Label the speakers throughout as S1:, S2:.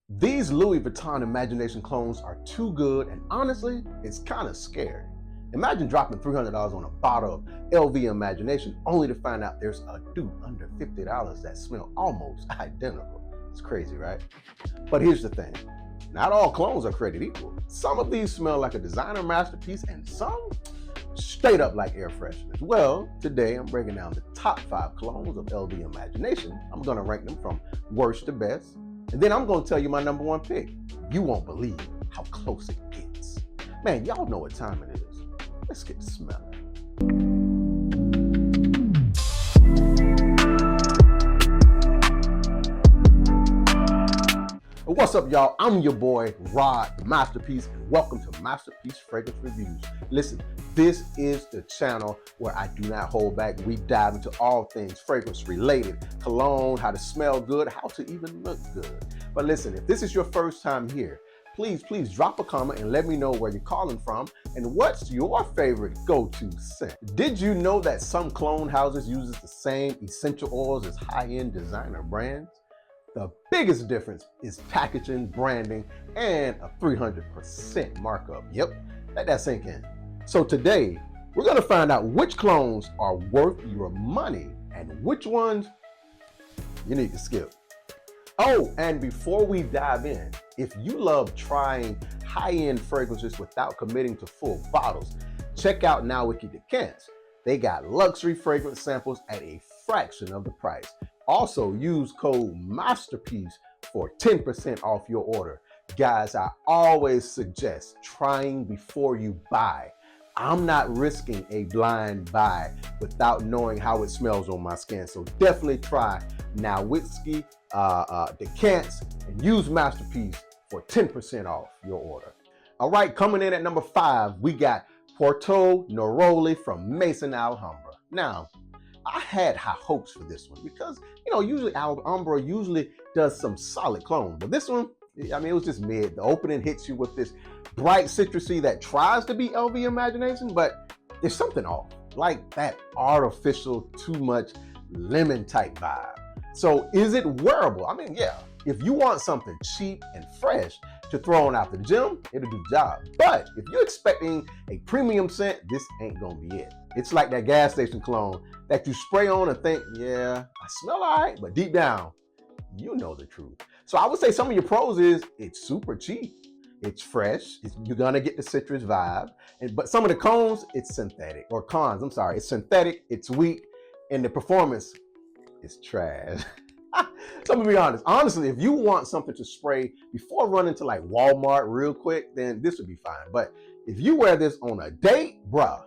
S1: These Louis Vuitton Imagination clones are too good, and honestly, it's kind of scary. Imagine dropping $300 on a bottle of LV Imagination only to find out there's a dupe under $50 that smell almost identical. It's crazy, right? But here's the thing. Not all clones are created equal. Some of these smell like a designer masterpiece and some straight up like air fresheners. Well, today I'm breaking down the top 5 clones of LV Imagination. I'm gonna rank them from worst to best. And then I'm gonna tell you my number 1 pick. You won't believe how close it gets. Man, y'all know what time it is. Let's get to smelling. What's up, y'all? I'm your boy, Rod, the Masterpiece, and welcome to Masterpiece Fragrance Reviews. Listen, this is the channel where I do not hold back. We dive into all things fragrance related, cologne, how to smell good, how to even look good. But listen, if this is your first time here, please drop a comment and let me know where you're calling from and what's your favorite go-to scent. Did you know that some cologne houses uses the same essential oils as high-end designer brands? The biggest difference is packaging, branding, and a 300% markup. Yep, let that sink in. So today, we're gonna find out which clones are worth your money and which ones you need to skip. Oh, and before we dive in, if you love trying high-end fragrances without committing to full bottles, check out Nowicki Decants. They got luxury fragrance samples at a fraction of the price. Also, use code MASTERPIECE for 10% off your order. Guys, I always suggest trying before you buy. I'm not risking a blind buy without knowing how it smells on my skin. So definitely try Nowicki Decants and use Masterpiece for 10% off your order. All right, coming in at number 5, we got Porto Neroli from Maison Alhambra. Now, I had high hopes for this one because, usually Alhambra usually does some solid clones. But this one, I mean, it was just mid. The opening hits you with this bright citrusy that tries to be LV Imagination, but there's something off. Like that artificial, too much lemon type vibe. So is it wearable? I mean, yeah. If you want something cheap and fresh to throw on out the gym, it'll do the job. But if you're expecting a premium scent, this ain't gonna be it. It's like that gas station cologne that you spray on and think, yeah, I smell all right, but deep down, you know the truth. So I would say some of your pros is it's super cheap, it's fresh, you're gonna get the citrus vibe, but some of the cons, it's synthetic, or cons, I'm sorry, it's synthetic, it's weak, and the performance is trash. So I'm gonna be honest. Honestly, if you want something to spray before running to like Walmart real quick, then this would be fine. But if you wear this on a date, bruh,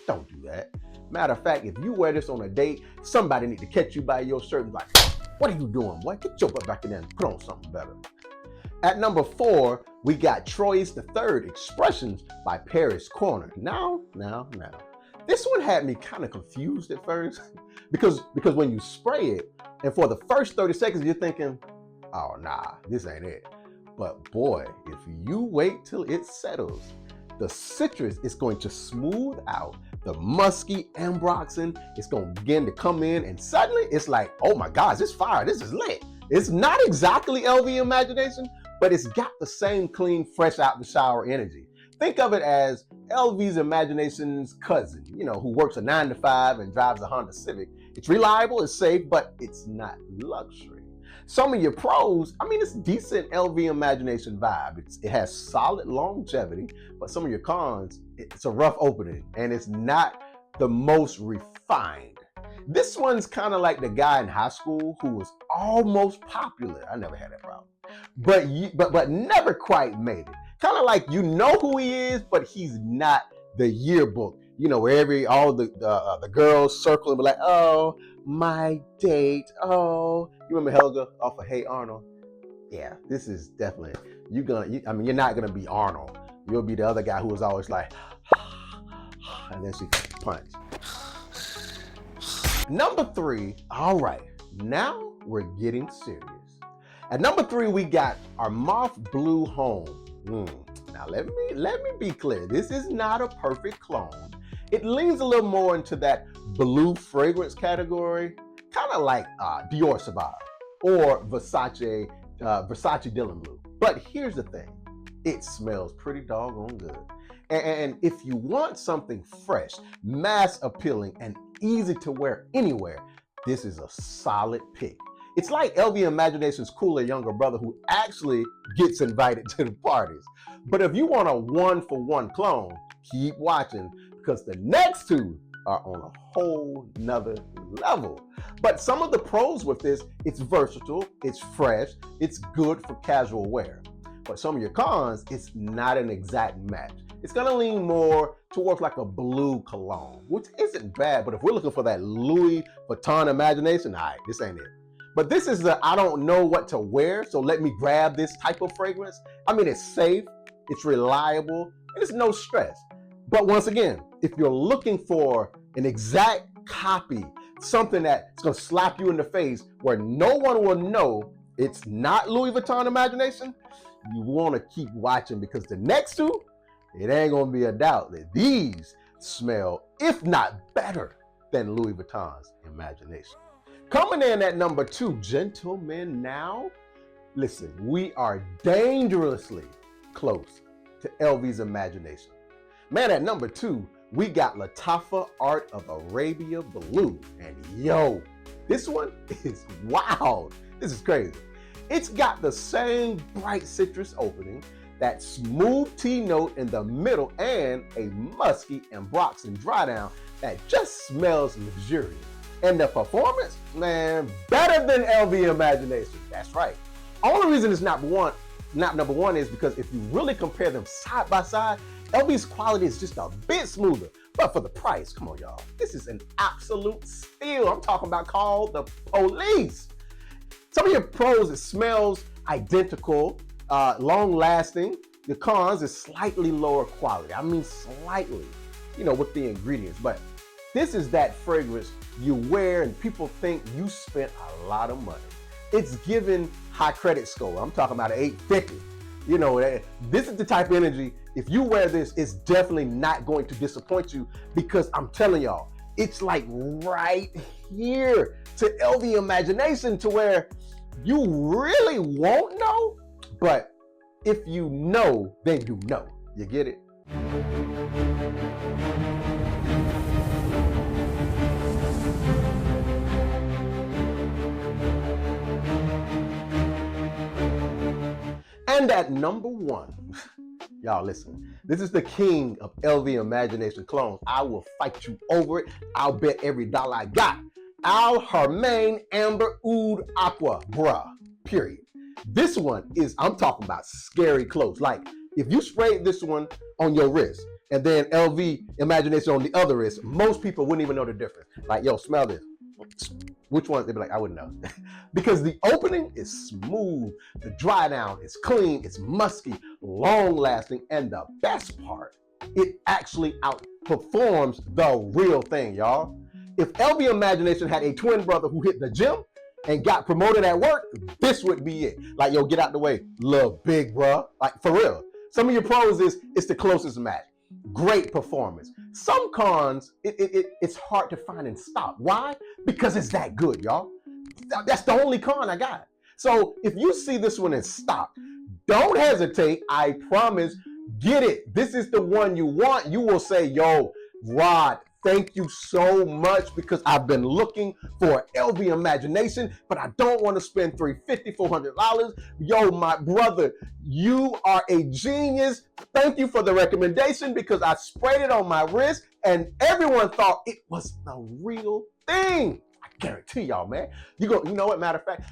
S1: don't do that. Matter of fact, if you wear this on a date, somebody need to catch you by your shirt and be like, what are you doing, boy? Get your butt back in there and put on something better. At number 4, we got Troyes III Expressions by Paris Corner. Now. This one had me kind of confused at first because when you spray it, and for the first 30 seconds, you're thinking, oh, nah, this ain't it. But boy, if you wait till it settles, the citrus is going to smooth out. The musky ambroxan is going to begin to come in, and suddenly it's like, oh my gosh, this fire, this is lit. It's not exactly LV Imagination, but it's got the same clean, fresh out the shower energy. Think of it as LV's Imagination's cousin, who works a 9 to 5 and drives a Honda Civic. It's reliable, it's safe, but it's not luxury. Some of your pros, I mean, it's decent LV Imagination vibe. It has solid longevity, but some of your cons, it's a rough opening and it's not the most refined. This one's kind of like the guy in high school who was almost popular. I never had that problem, but never quite made it. Kind of like you know who he is, but he's not the yearbook. Where all the girls circle and be like, oh, my date. Oh, you remember Helga off of Hey Arnold? Yeah, this is definitely you're not gonna be Arnold. You'll be the other guy who was always like, and then she punched. Number 3. All right, now we're getting serious. At number 3, we got our Moth Blue Home. Now let me be clear. This is not a perfect clone. It leans a little more into that blue fragrance category, kind of like Dior Sauvage or Versace Versace Dylan Blue. But here's the thing, it smells pretty doggone good. And if you want something fresh, mass appealing, and easy to wear anywhere, this is a solid pick. It's like LV Imagination's cooler younger brother who actually gets invited to the parties. But if you want a one-for-one clone, keep watching because the next two are on a whole nother level. But some of the pros with this, it's versatile, it's fresh, it's good for casual wear. But some of your cons, it's not an exact match. It's gonna lean more towards like a blue cologne, which isn't bad, but if we're looking for that Louis Vuitton Imagination, all right, this ain't it. But this is the I don't know what to wear, so let me grab this type of fragrance. I mean, it's safe, it's reliable, and it's no stress. But once again, if you're looking for an exact copy, something that's gonna slap you in the face where no one will know it's not Louis Vuitton Imagination, you wanna keep watching because the next two, it ain't gonna be a doubt that these smell, if not better than Louis Vuitton's Imagination. Coming in at number 2, gentlemen, now, listen, we are dangerously close to LV's Imagination. Man, at number 2, we got Lattafa Art of Arabia Blue. And yo, this one is wild. This is crazy. It's got the same bright citrus opening, that smooth tea note in the middle, and a musky ambroxan dry down that just smells luxurious. And the performance, man, better than LV Imagination. That's right. Only reason it's not number one is because if you really compare them side by side, LV's quality is just a bit smoother. But for the price, come on, y'all. This is an absolute steal. I'm talking about call the police. Some of your pros, it smells identical, long lasting. The cons is slightly lower quality. I mean, slightly, with the ingredients. But this is that fragrance you wear and people think you spent a lot of money. It's given high credit score. I'm talking about an 850. This is the type of energy, if you wear this, it's definitely not going to disappoint you because I'm telling y'all, it's like right here to LV Imagination to where you really won't know, but if you know, then you know. You get it? And at number 1, y'all listen, this is the king of LV Imagination clones. I will fight you over it. I'll bet every dollar I got. Al Harmain Amber Oud Aqua, bruh, period. This one is, I'm talking about scary close. Like, if you sprayed this one on your wrist and then LV Imagination on the other wrist, most people wouldn't even know the difference. Like, yo, smell this. Which one? They'd be like, I wouldn't know. Because the opening is smooth, the dry down is clean, it's musky, long lasting, and the best part, it actually outperforms the real thing, y'all. If LV Imagination had a twin brother who hit the gym and got promoted at work, this would be it. Like, yo, get out the way, little big, bruh. Like, for real. Some of your pros is it's the closest match. Great performance. Some cons, it's hard to find in stock. Why? Because it's that good, y'all. That's the only con I got. So if you see this one in stock, don't hesitate. I promise, get it. This is the one you want. You will say, yo, Rod, thank you so much because I've been looking for LV Imagination, but I don't want to spend $350, $400. Yo, my brother, you are a genius. Thank you for the recommendation because I sprayed it on my wrist and everyone thought it was the real thing. I guarantee y'all, man. You know what? Matter of fact,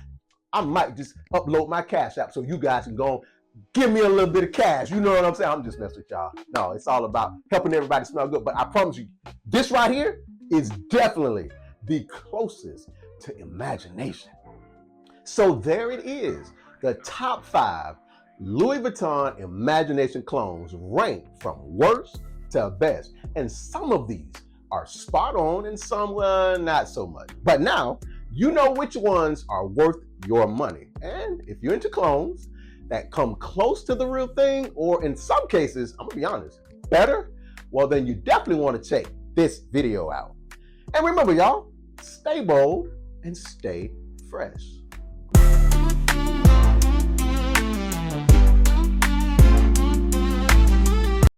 S1: I might just upload my Cash App so you guys can go give me a little bit of cash. You know what I'm saying? I'm just messing with y'all. No, it's all about helping everybody smell good. But I promise you, this right here is definitely the closest to Imagination. So there it is. The top 5 Louis Vuitton Imagination clones ranked from worst to best. And some of these are spot on and some not so much. But now you know which ones are worth your money. And if you're into clones that come close to the real thing, or in some cases, I'm gonna be honest, better, well then you definitely want to check this video out. And remember y'all, stay bold and stay fresh.